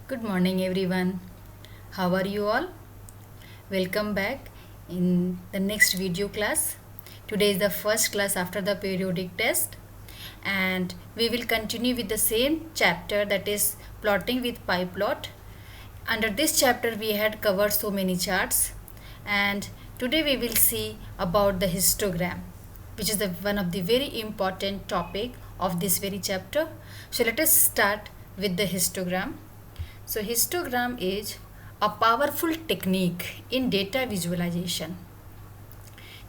Good morning, everyone. How are you all? Welcome back in the next video class. Today is the first class after the periodic test, and we will continue with the same chapter, that is plotting with pie plot. Under this chapter, we had covered so many charts, and today we will see about the histogram, which is one of the very important topic of this very chapter. So let us start with the histogram. So histogram is a powerful technique in data visualization.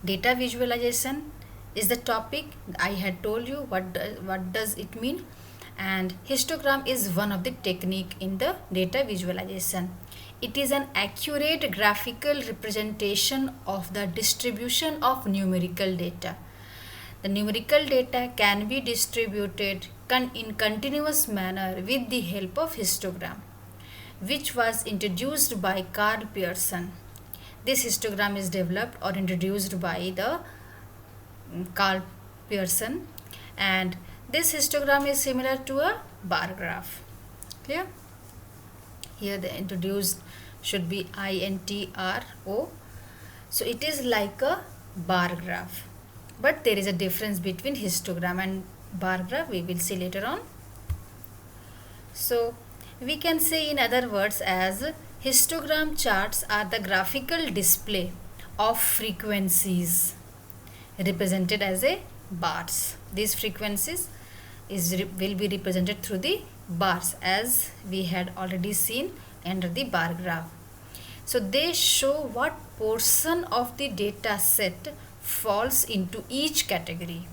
Data visualization is the topic I had told you what does it mean, and histogram is one of the technique in the data visualization. It is an accurate graphical representation of the distribution of numerical data. The numerical data can be distributed in continuous manner with the help of histogram, which was introduced by Carl Pearson. This histogram is developed or introduced by the Carl Pearson, and this histogram is similar to a bar graph. Clear? Here the introduced should be INTRO. So it is like a bar graph, but there is a difference between histogram and bar graph. We will see later on. So we can say in other words as histogram charts are the graphical display of frequencies represented as a bars. These frequencies will be represented through the bars, as we had already seen under the bar graph. So they show what portion of the data set falls into each category,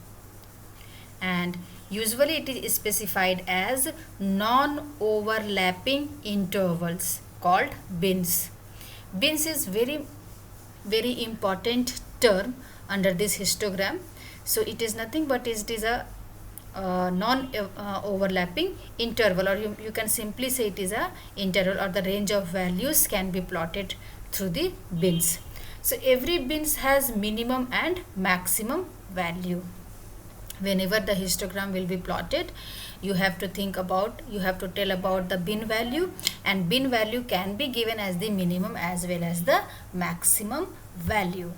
and usually it is specified as non-overlapping intervals called bins. Bins is very important term under this histogram. So it is nothing but it is a non-overlapping interval, or you can simply say it is a interval, or the range of values can be plotted through the bins. So every bins has minimum and maximum value. Whenever the histogram will be plotted, you have to tell about the bin value, and bin value can be given as the minimum as well as the maximum value.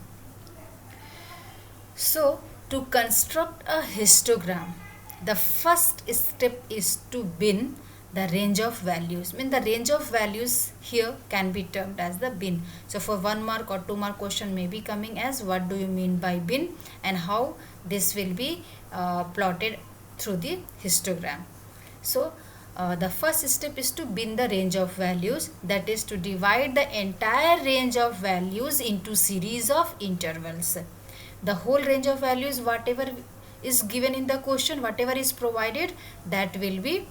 So to construct a histogram, the first step is to bin the range of values. The range of values here can be termed as the bin. So for 1 mark or 2 mark question may be coming as what do you mean by bin, and how this will be plotted through the histogram. So the first step is to bin the range of values, that is to divide the entire range of values into series of intervals. The whole range of values, whatever is given in the question, whatever is provided, that will be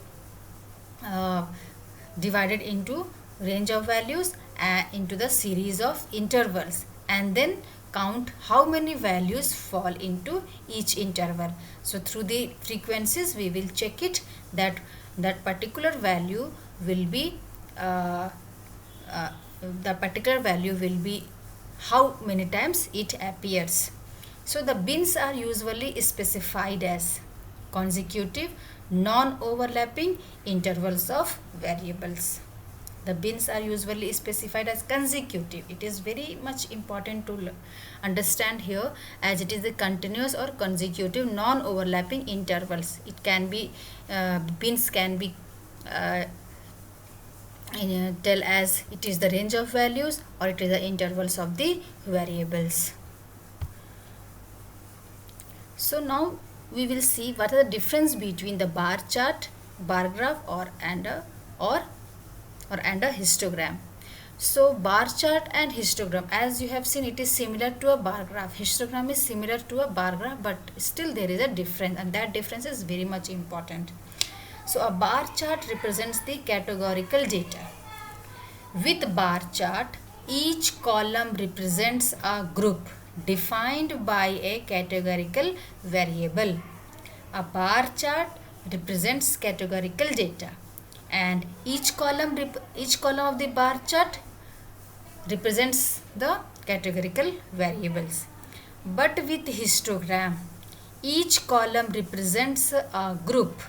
divided into range of values into the series of intervals, and then count how many values fall into each interval. So through the frequencies we will check it that particular value will be how many times it appears. So the bins are usually specified as consecutive non-overlapping intervals of variables. The bins are usually specified as consecutive. It is very much important to understand here, as it is the continuous or consecutive non-overlapping intervals. It can be bins can be tell as it is the range of values, or it is the intervals of the variables. So now we will see what are the difference between the bar chart, bar graph, and a histogram. So bar chart and histogram, as you have seen, it is similar to a bar graph. Histogram is similar to a bar graph, but still there is a difference, and that difference is very much important. So a bar chart represents the categorical data. With bar chart, each column represents a group defined by a categorical variable. A bar chart represents categorical data, and each column of the bar chart represents the categorical variables. But with histogram, each column represents a group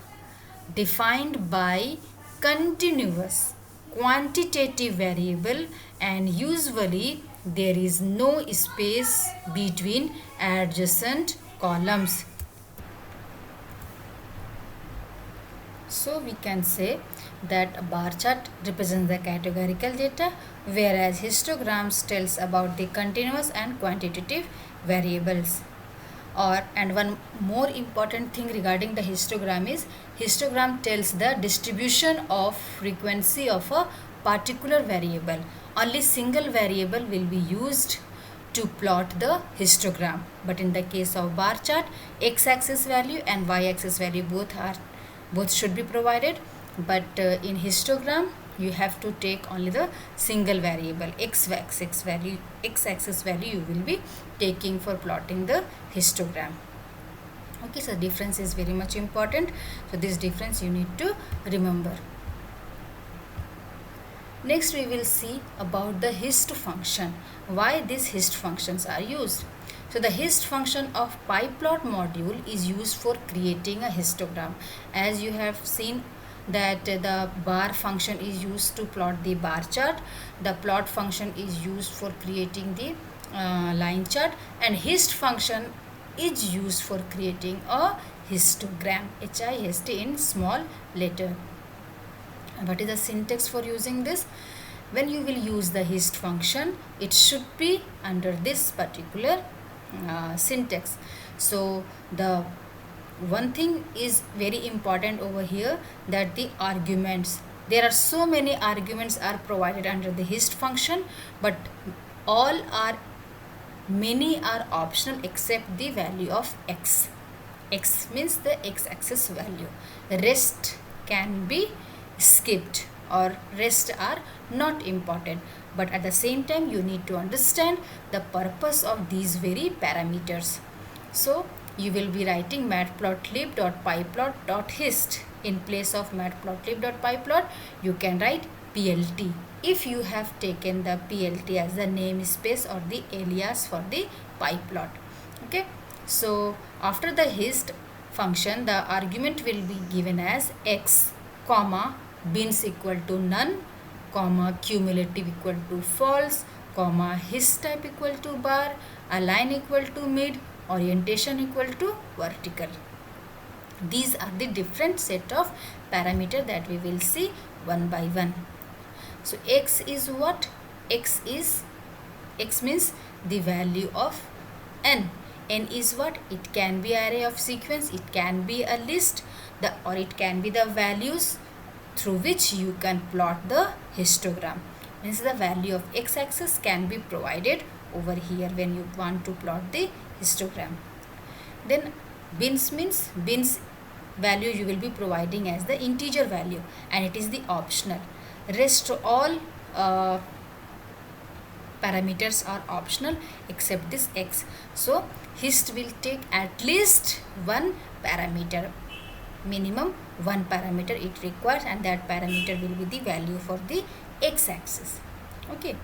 defined by continuous quantitative variable, and usually there is no space between adjacent columns. So we can say that a bar chart represents the categorical data, whereas histograms tells about the continuous and quantitative variables. And one more important thing regarding the histogram is histogram tells the distribution of frequency of a particular variable. Only single variable will be used to plot the histogram, but in the case of bar chart, x-axis value and y-axis value both should be provided, but in histogram you have to take only the single variable x-axis value you will be taking for plotting the histogram. Okay, so difference is very much important, so this difference you need to remember. Next we will see about the hist function, why these hist functions are used. So the hist function of pyplot module is used for creating a histogram. As you have seen that the bar function is used to plot the bar chart, the plot function is used for creating the line chart, and hist function is used for creating a histogram, HIST in small letter. What is the syntax for using this? When you will use the hist function, it should be under this particular syntax. So the one thing is very important over here, that the arguments, there are so many arguments are provided under the hist function, but many are optional except the value of x. X means the x-axis value. The rest can be skipped or rest are not important, but at the same time you need to understand the purpose of these very parameters. So you will be writing matplotlib.pyplot.hist. In place of matplotlib.pyplot you can write PLT if you have taken the PLT as the namespace or the alias for the pyplot. Okay, so after the hist function, the argument will be given as x, comma, bins equal to none, comma, cumulative equal to false, comma, hist type equal to bar, align equal to mid, orientation equal to vertical. These are the different set of parameter that we will see one by one. So x is what? X means the value of n. N is what? It can be array of sequence, it can be a list, or it can be the values through which you can plot the histogram. Means the value of x-axis can be provided over here when you want to plot the histogram. Then bins means bins value you will be providing as the integer value, and it is the optional. Rest all parameters are optional except this x. So hist will take at least one parameter, minimum one parameter it requires, and that parameter will be the value for the x-axis. Okay,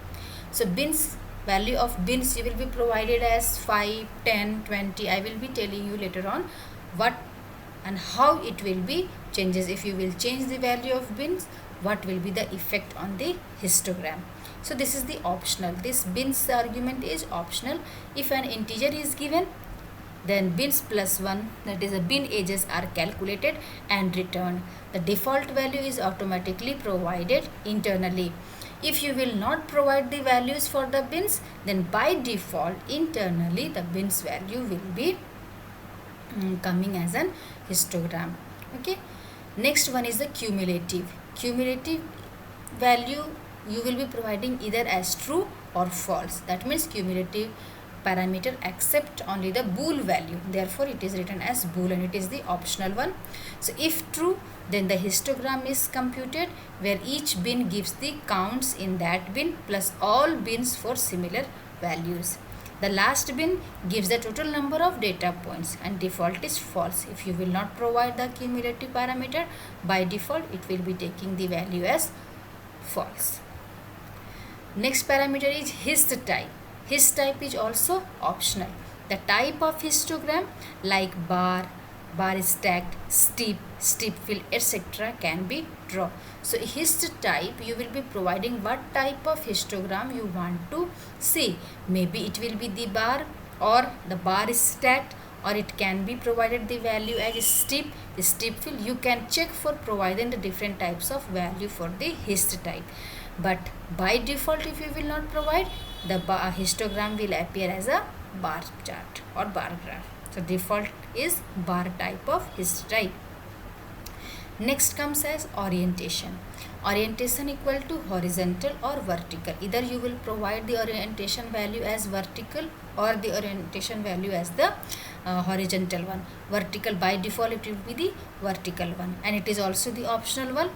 so bins, value of bins you will be provided as 5, 10, 20. I will be telling you later on what and how it will be changes. If you will change the value of bins, what will be the effect on the histogram. So this is the optional. This bins argument is optional. If an integer is given, then bins plus 1, that is the bin ages, are calculated and returned. The default value is automatically provided internally. If you will not provide the values for the bins, then by default internally the bins value will be coming as an histogram. Okay, next one is the cumulative. Cumulative value you will be providing either as true or false. That means cumulative parameter accept only the bool value, therefore it is written as bool, and it is the optional one. So if true, then the histogram is computed where each bin gives the counts in that bin plus all bins for similar values. The last bin gives the total number of data points, and default is false. If you will not provide the cumulative parameter, by default it will be taking the value as false. Next parameter is hist type. Hist type is also optional. The type of histogram like bar stacked, steep fill, etc. can be drawn. So hist type, you will be providing what type of histogram you want to see. Maybe it will be the bar, or the bar is stacked, or it can be provided the value as steep fill. You can check for providing the different types of value for the hist type. But by default, if you will not provide, the histogram will appear as a bar chart or bar graph. So default is bar type of hist type. Next comes as orientation. Orientation equal to horizontal or vertical. Either you will provide the orientation value as vertical or the orientation value as the horizontal one. Vertical, by default it will be the vertical one, and it is also the optional one.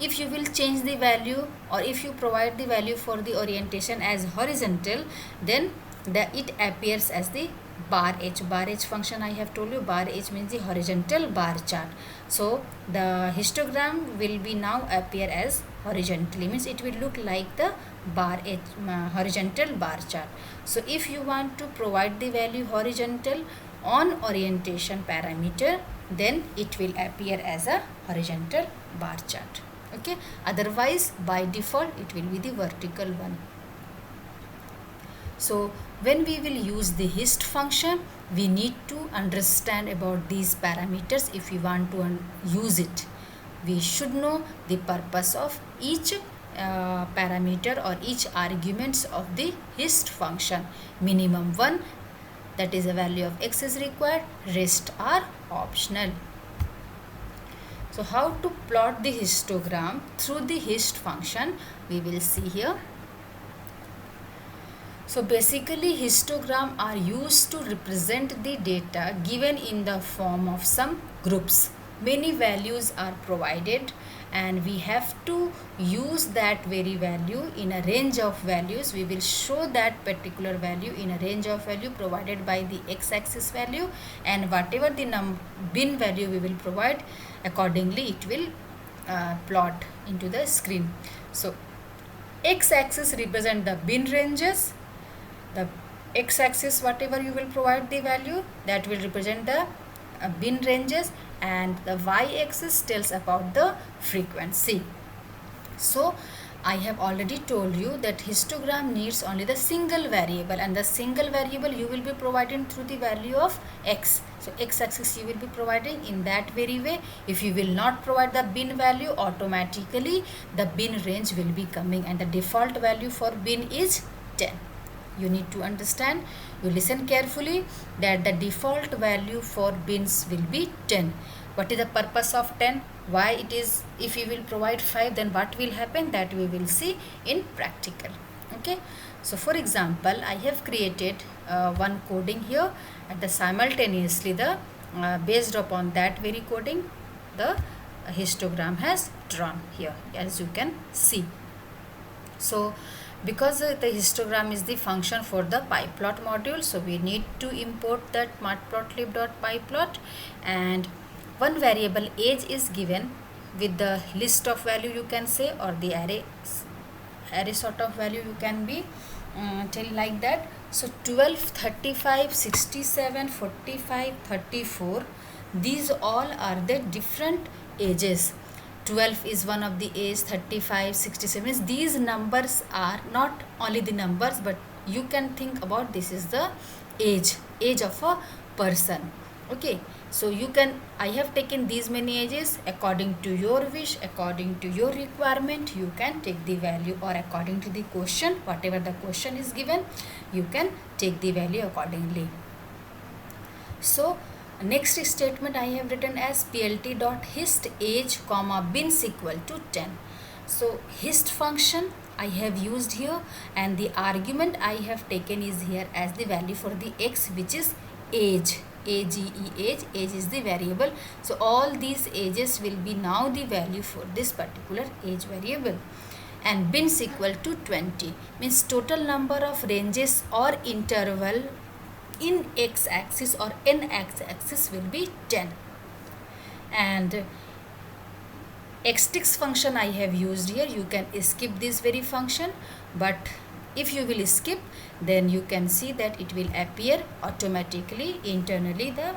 If you will change the value, or if you provide the value for the orientation as horizontal, then it appears as the bar h. Bar h function I have told you, bar h means the horizontal bar chart. So the histogram will be now appear as horizontally, means it will look like the bar h, horizontal bar chart. So if you want to provide the value horizontal on orientation parameter, then it will appear as a horizontal bar chart. Okay, otherwise by default it will be the vertical one. So when we will use the hist function, we need to understand about these parameters. If we want to use it, we should know the purpose of each parameter or each arguments of the hist function. Minimum 1, that is a value of x, is required, rest are optional. So how to plot the histogram through the hist function, we will see here. So basically histogram are used to represent the data given in the form of some groups. Many values are provided, and we have to use that very value in a range of values. We will show that particular value in a range of value provided by the x-axis value, and whatever the bin value we will provide, accordingly it will plot into the screen. So x-axis represent the bin ranges. The x-axis, whatever you will provide the value, that will represent the bin ranges, and the y-axis tells about the frequency. So I have already told you that histogram needs only the single variable, and the single variable you will be providing through the value of x. So x-axis you will be providing in that very way. If you will not provide the bin value, automatically the bin range will be coming, and the default value for bin is 10. You need to understand, you listen carefully, that the default value for bins will be 10. What is the purpose of 10? Why it is? If you will provide 5, then what will happen? That we will see in practical. Okay. So for example, I have created one coding here, and the simultaneously the based upon that very coding, the histogram has drawn here, as you can see. So because the histogram is the function for the pyplot module, so we need to import that matplotlib.pyplot, and one variable age is given with the list of value, you can say, or the array sort of value, you can be tell like that. So 12, 35, 67, 45, 34, these all are the different ages. 12 is one of the age, 35, 67 is, these numbers are not only the numbers, but you can think about this is the age of a person. Okay, so you can, I have taken these many ages. According to your wish, according to your requirement, you can take the value, or according to the question, whatever the question is given, you can take the value accordingly. So next statement I have written as plt.hist age comma bins equal to 10. So hist function I have used here, and the argument I have taken is here as the value for the x, which is age. Age is the variable. So all these ages will be now the value for this particular age variable. And bins equal to 20 means total number of ranges or interval in x-axis or n x-axis will be 10. And xtix function I have used here. You can skip this very function, but if you will skip, then you can see that it will appear automatically internally. The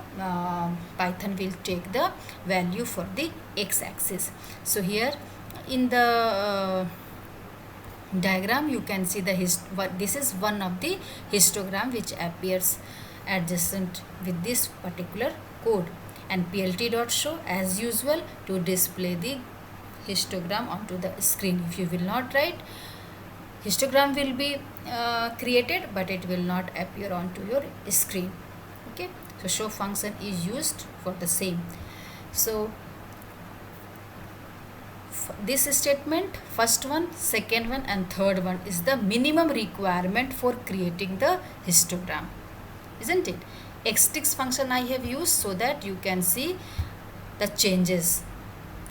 Python will take the value for the x-axis. So here in the diagram you can see this is one of the histogram which appears adjacent with this particular code, and plt.show as usual to display the histogram onto the screen. If you will not write, histogram will be created but it will not appear onto your screen. Okay, so show function is used for the same. So this statement, first one, second one and third one, is the minimum requirement for creating the histogram, isn't it? Xtick function I have used so that you can see the changes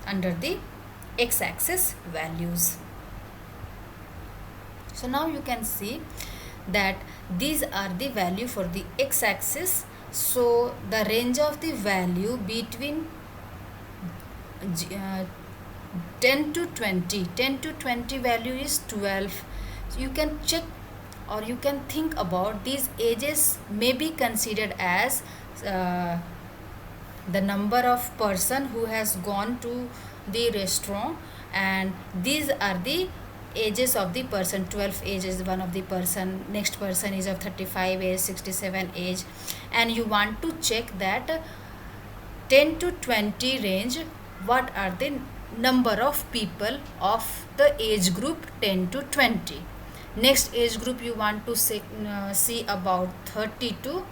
under the x-axis values. So now you can see that these are the value for the x-axis. So the range of the value between 10 to 20 value is 12. So you can check or you can think about these ages may be considered as the number of person who has gone to the restaurant, and these are the ages of the person. 12 age is one of the person, next person is of 35 age, 67 age, and you want to check that 10 to 20 range, what are the number of people of the age group 10 to 20. Next age group you want to see about 30 to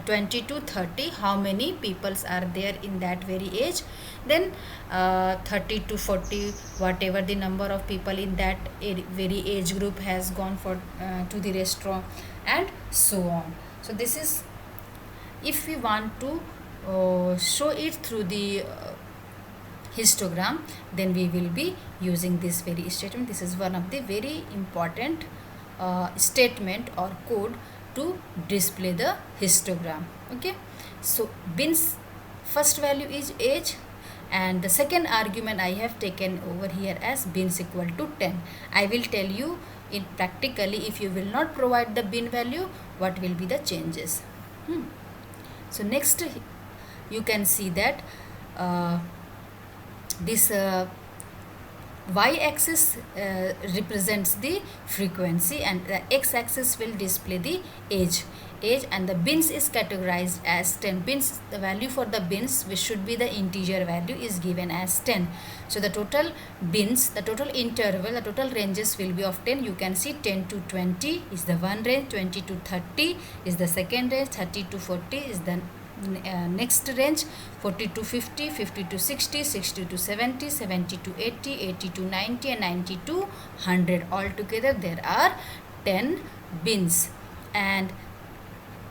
20 to 30, how many peoples are there in that very age. Then 30 to 40, whatever the number of people in that very age group has gone for to the restaurant, and so on. So this is, if we want to show it through the histogram, then we will be using this very statement. This is one of the very important statement or code to display the histogram. Okay, so bins first value is age, and the second argument I have taken over here as bins equal to 10. I will tell you in practically, if you will not provide the bin value, what will be the changes. So next you can see that this y-axis represents the frequency and the x-axis will display the age, and the bins is categorized as 10 bins. The value for the bins, which should be the integer value, is given as 10. So the total bins, the total interval, the total ranges will be of 10. You can see 10 to 20 is the one range, 20 to 30 is the second range, 30 to 40 is the next range, 40 to 50, 50 to 60, 60 to 70, 70 to 80, 80 to 90 and 90 to 100. Altogether there are 10 bins. And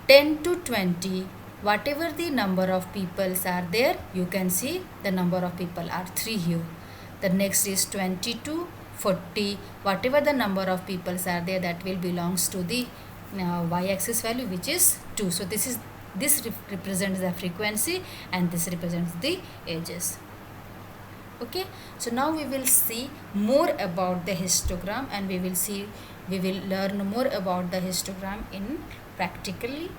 10 to 20, whatever the number of peoples are there, you can see the number of people are 3 here. The next is 20 to 40, whatever the number of peoples are there, that will belongs to the y-axis value, which is 2. So this represents the frequency and this represents the ages. Okay, so now we will see more about the histogram, and we will learn more about the histogram in practically.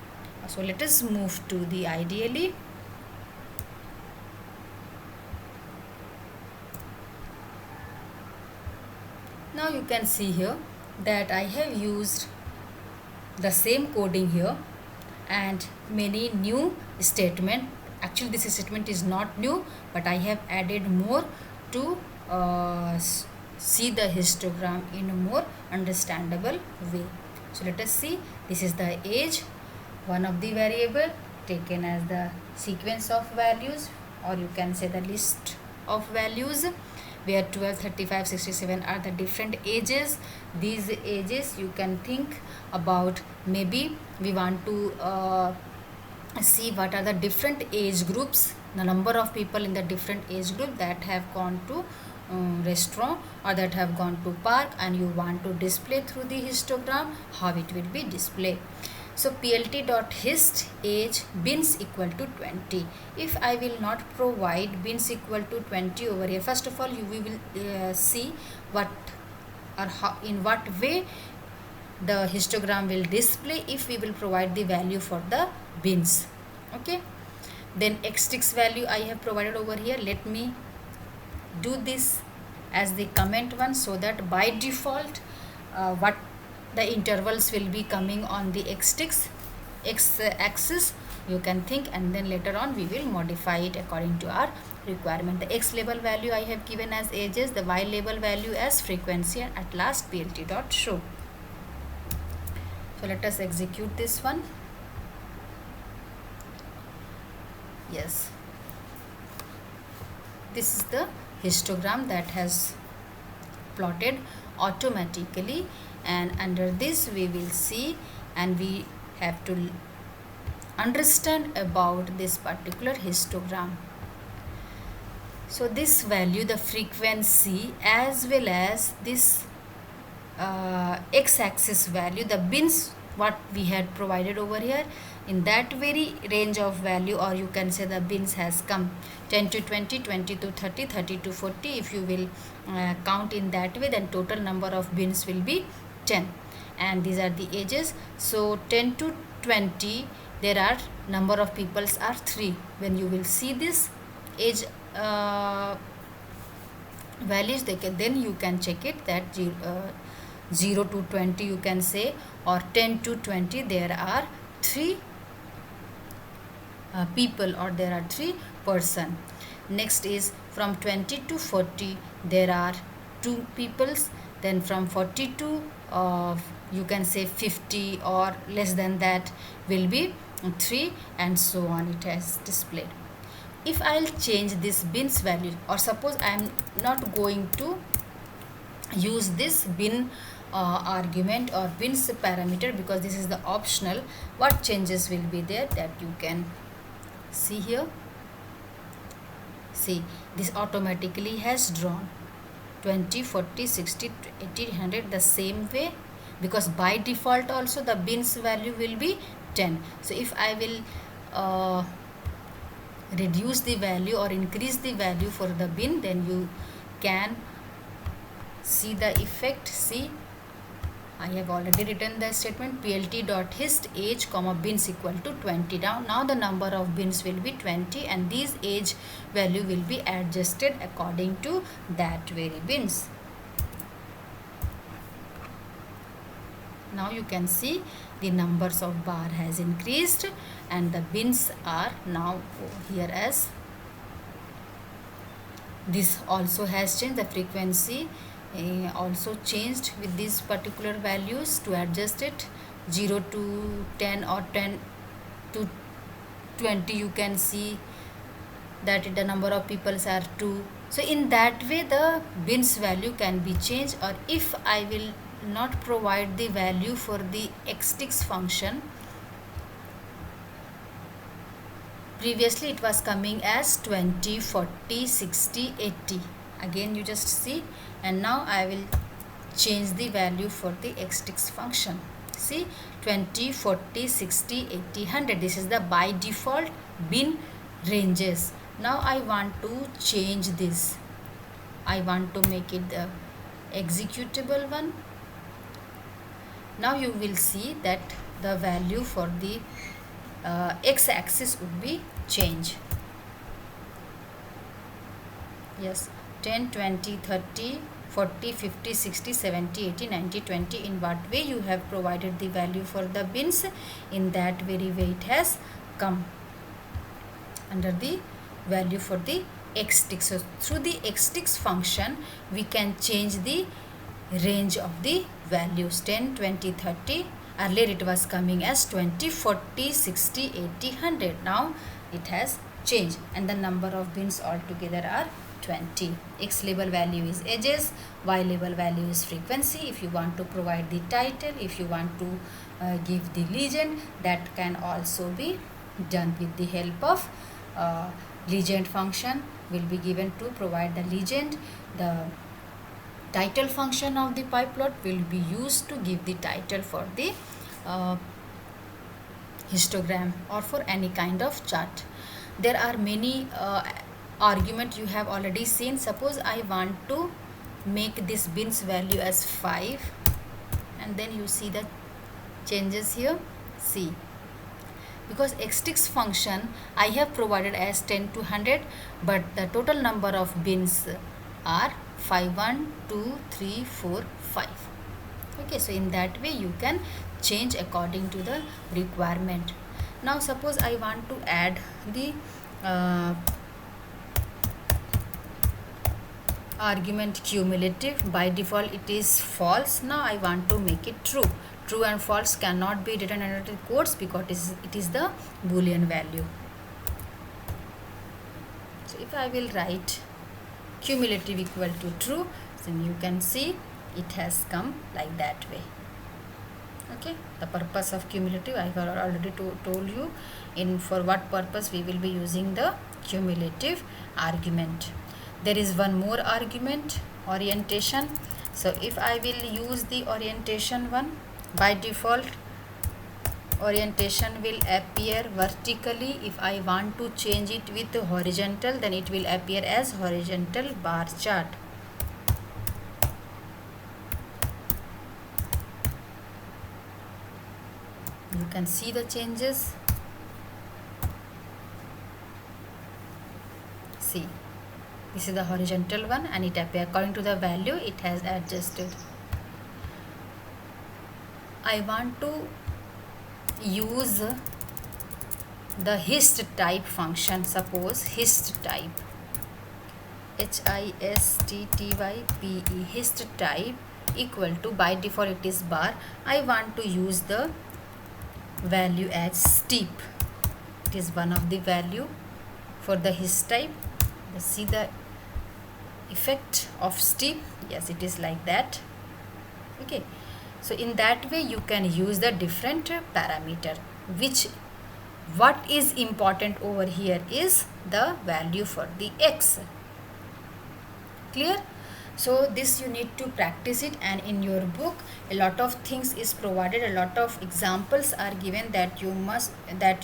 So let us move to the ideally. Now you can see here that I have used the same coding here and many new statement. Actually this statement is not new, but I have added more to see the histogram in a more understandable way. So let us see. This is the age, one of the variable taken as the sequence of values, or you can say the list of values, where 12, 35, 67 are the different ages. These ages you can think about, maybe we want to see what are the different age groups, the number of people in the different age group that have gone to restaurant or that have gone to park, and you want to display through the histogram, how it will be displayed. So plt.hist age bins equal to 20. If I will not provide bins equal to 20 over here, first of all we will see what or how, in what way the histogram will display if we will provide the value for the bins. Okay, then xtick value I have provided over here. Let me do this as the comment one, so that by default what the intervals will be coming on the x axis you can think, and then later on we will modify it according to our requirement. The x label value I have given as ages, the y label value as frequency, and at last plt dot show. So let us execute this one. Yes, this is the histogram that has plotted automatically, and under this we will see, and we have to understand about this particular histogram. So this value, the frequency, as well as this x-axis value, the bins what we had provided over here, in that very range of value, or you can say the bins has come 10 to 20, 20 to 30, 30 to 40. If you will count in that way, then total number of bins will be 10, and these are the ages. So 10 to 20, there are number of peoples are 3. When you will see this age values, then you can check it that 0 to 20 you can say, or 10 to 20 there are 3 people, or there are 3 person. Next is from 20 to 40 there are 2 peoples. Then from 40 to you can say 50 or less than that will be 3, and so on it has displayed. If I'll change this bins value, or suppose I am not going to use this bin argument or bins parameter, because this is the optional, what changes will be there that you can see here. See, this automatically has drawn 20, 40, 60, 80, 100 the same way, because by default also the bins value will be 10. So if I will reduce the value or increase the value for the bin, then you can see the effect. See, I have already written the statement plt.hist age comma bins equal to 20. Now the number of bins will be 20, and these age value will be adjusted according to that very bins. Now you can see the numbers of bar has increased, and the bins are now here as this also has changed. The frequency also changed with these particular values to adjust it. 0 to 10 or 10 to 20 you can see that the number of peoples are 2. So in that way the bins value can be changed. Or if I will not provide the value for the xtix function, previously it was coming as 20, 40, 60, 80. Again you just see, and now I will change the value for the xtix function. See, 20, 40, 60, 80, 100. This is the by default bin ranges. Now I want to change this. I want to make it the executable one. Now you will see that the value for the x-axis would be changed. Yes, 10, 20, 30, 40, 50, 60, 70, 80, 90, 20. In what way you have provided the value for the bins, in that very way it has come under the value for the xtix. So through the xtix function we can change the range of the values. 10, 20, 30. Earlier it was coming as 20, 40, 60, 80, 100. Now it has changed, and the number of bins altogether are 20. X label value is ages, Y label value is frequency. If you want to provide the title, if you want to give the legend, that can also be done with the help of legend function will be given to provide the legend. The title function of the pie plot will be used to give the title for the histogram or for any kind of chart. There are many argument you have already seen. Suppose I want to make this bins value as 5, and then you see the changes here. See, because xtix function I have provided as 10 to 100, but the total number of bins are 5 1 2 3 4 5. Okay, so in that way you can change according to the requirement. Now suppose I want to add the argument cumulative. By default it is false. Now I want to make it true. True and false cannot be written under the quotes because it is the boolean value. So if I will write cumulative equal to true, then you can see it has come like that way. Okay, the purpose of cumulative I have already told you for what purpose we will be using the cumulative argument. There is one more argument, orientation. So if I will use the orientation one, by default orientation will appear vertically. If I want to change it with horizontal, then it will appear as horizontal bar chart. You can see the changes. See, this is the horizontal one and it appears according to the value it has adjusted. I want to use the hist type function. Suppose hist type, HISTTYPE, hist type equal to, by default it is bar. I want to use the value as steep. It is one of the value for the hist type. Let's see the effect of steep. Yes, it is like that. Okay, so in that way you can use the different parameter. What is important over here is the value for the x. Clear? So this you need to practice it, and in your book a lot of things is provided, a lot of examples are given that you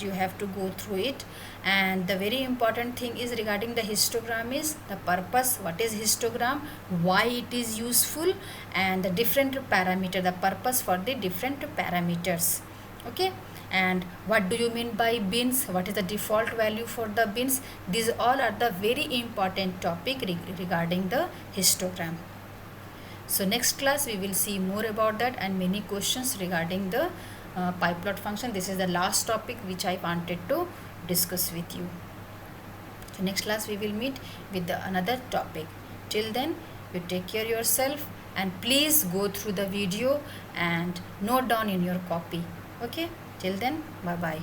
have to go through it. And the very important thing is regarding the histogram is the purpose, what is histogram, why it is useful, and the different parameter, the purpose for the different parameters. Okay, and what do you mean by bins, what is the default value for the bins. These all are the very important topic regarding the histogram. So next class we will see more about that and many questions regarding the pyplot function. This is the last topic which I wanted to discuss with you. So next class we will meet with another topic. Till then, you take care yourself and please go through the video and note down in your copy. Okay, till then, bye bye.